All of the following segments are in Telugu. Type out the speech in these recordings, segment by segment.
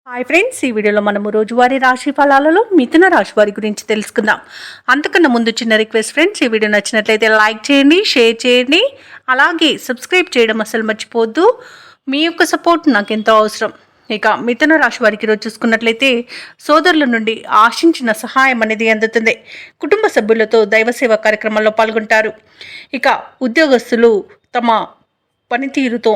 హాయ్ ఫ్రెండ్స్, ఈ వీడియోలో మనము రోజువారీ రాశి ఫలాలలో మిథున రాశి వారి గురించి తెలుసుకుందాం. అంతకన్నా ముందు చిన్న రిక్వెస్ట్ ఫ్రెండ్స్, ఈ వీడియో నచ్చినట్లయితే లైక్ చేయండి, షేర్ చేయండి, అలాగే సబ్స్క్రైబ్ చేయడం అసలు మర్చిపోవద్దు. మీ యొక్క సపోర్ట్ నాకు ఎంతో అవసరం. ఇక మిథున రాశి వారికి ఈరోజు చూసుకున్నట్లయితే సోదరుల నుండి ఆశించిన సహాయం అనేది అందుతుంది. కుటుంబ సభ్యులతో దైవ సేవా కార్యక్రమాల్లో పాల్గొంటారు. ఇక ఉద్యోగస్తులు తమ పనితీరుతో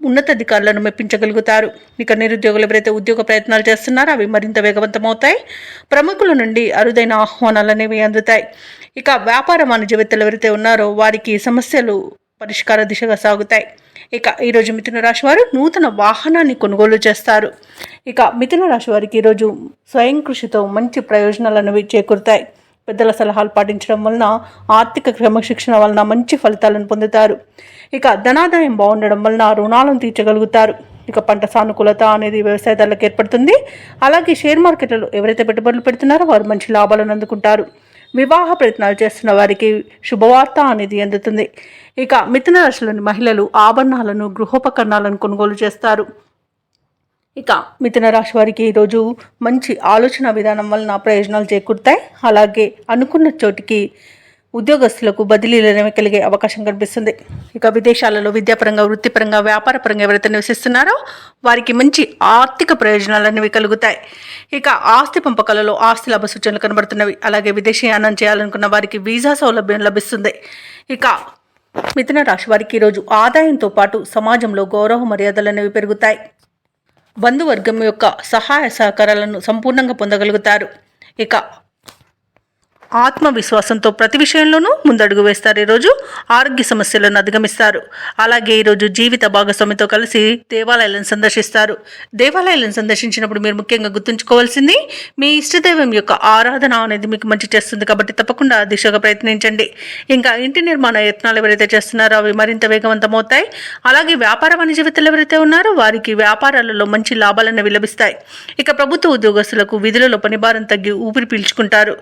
ఉన్నతాధికారులను మెప్పించగలుగుతారు. ఇక నిరుద్యోగులు ఎవరైతే ఉద్యోగ ప్రయత్నాలు చేస్తున్నారో అవి మరింత వేగవంతమవుతాయి. ప్రముఖుల నుండి అరుదైన ఆహ్వానాలు అనేవి అందుతాయి. ఇక వ్యాపార వాణిజ్యవేత్తలు ఎవరైతే ఉన్నారో వారికి సమస్యలు పరిష్కార దిశగా సాగుతాయి. ఇక ఈరోజు మిథున రాశి వారు నూతన వాహనాన్ని కొనుగోలు చేస్తారు. ఇక మిథున రాశి వారికి ఈరోజు స్వయం కృషితో మంచి ప్రయోజనాలు అనేవి చేకూరుతాయి. పెద్దల సలహాలు పాటించడం వలన ఆర్థిక క్రమశిక్షణ వలన మంచి ఫలితాలను పొందుతారు. ఇక ధనాదాయం బాగుండడం వలన రుణాలను తీర్చగలుగుతారు. ఇక పంట సానుకూలత అనేది వ్యవసాయదారులకు ఏర్పడుతుంది. అలాగే షేర్ మార్కెట్లలో ఎవరైతే పెట్టుబడులు పెడుతున్నారో వారు మంచి లాభాలను అందుకుంటారు. వివాహ ప్రయత్నాలు చేస్తున్న వారికి శుభవార్త అనేది అందుతుంది. ఇక మిథున రాశిలోని మహిళలు ఆభరణాలను గృహోపకరణాలను కొనుగోలు చేస్తారు. ఇక మిథున రాశి వారికి ఈరోజు మంచి ఆలోచన విధానం వలన ప్రయోజనాలు చేకూరుతాయి. అలాగే అనుకున్న చోటికి ఉద్యోగస్తులకు బదిలీలు అనేవి కలిగే అవకాశం కనిపిస్తుంది. ఇక విదేశాలలో విద్యాపరంగా, వృత్తిపరంగా, వ్యాపారపరంగా ఎవరైతే నివసిస్తున్నారో వారికి మంచి ఆర్థిక ప్రయోజనాలు అనేవి కలుగుతాయి. ఇక ఆస్తి పంపకాలలో ఆస్తి లాభ సూచనలు కనబడుతున్నవి. అలాగే విదేశీయానం చేయాలనుకున్న వారికి వీసా సౌలభ్యం లభిస్తుంది. ఇక మిథున రాశి వారికి ఈరోజు ఆదాయంతో పాటు సమాజంలో గౌరవ మర్యాదలు అనేవి పెరుగుతాయి. బంధువర్గం యొక్క సహాయ సహకారాలను సంపూర్ణంగా పొందగలుగుతారు. ఇక ఆత్మవిశ్వాసంతో ప్రతి విషయంలోనూ ముందడుగు వేస్తారు. ఈరోజు ఆరోగ్య సమస్యలను అధిగమిస్తారు. అలాగే ఈరోజు జీవిత భాగస్వామితో కలిసి దేవాలయాలను సందర్శిస్తారు. దేవాలయాలను సందర్శించినప్పుడు మీరు ముఖ్యంగా గుర్తుంచుకోవాల్సింది మీ ఇష్టదైవం యొక్క ఆరాధన అనేది మీకు మంచి చేస్తుంది. కాబట్టి తప్పకుండా దిశగా ప్రయత్నించండి. ఇంకా ఇంటి నిర్మాణ యత్నాలు ఎవరైతే చేస్తున్నారో అవి మరింత వేగవంతమవుతాయి. అలాగే వ్యాపార వాణిజ్యవేత్తలు ఎవరైతే ఉన్నారో వారికి వ్యాపారాలలో మంచి లాభాలను లభిస్తాయి. ఇక ప్రభుత్వ ఉద్యోగస్తులకు విధులలో పనిభారం తగ్గి ఊపిరి పీల్చుకుంటారు.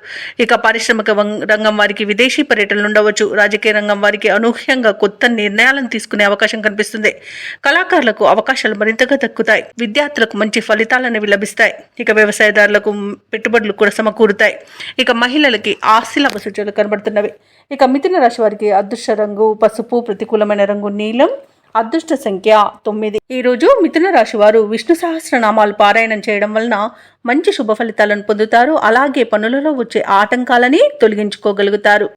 ఇక పారిశ్రామిక రంగం వారికి విదేశీ పర్యటనలు ఉండవచ్చు. రాజకీయ రంగం వారికి అనూహ్యంగా కొత్త నిర్ణయాలను తీసుకునే అవకాశం కనిపిస్తుంది. కళాకారులకు అవకాశాలు మరింతగా దక్కుతాయి. విద్యార్థులకు మంచి ఫలితాలు అనేవి లభిస్తాయి. ఇక వ్యవసాయదారులకు పెట్టుబడులు కూడా సమకూరుతాయి. ఇక మహిళలకి ఆస్తి లాభ సూచనలు కనబడుతున్నవి. ఇక మిథున రాశి వారికి అదృష్ట రంగు పసుపు, ప్రతికూలమైన రంగు నీలం, అదృష్ట సంఖ్య 9. ఈరోజు మిథున రాశి వారు విష్ణు సహస్రనామాలు పారాయణం చేయడం వలన మంచి శుభ ఫలితాలను పొందుతారు. అలాగే పనులలో వచ్చే ఆటంకాలని తొలగించుకోగలుగుతారు.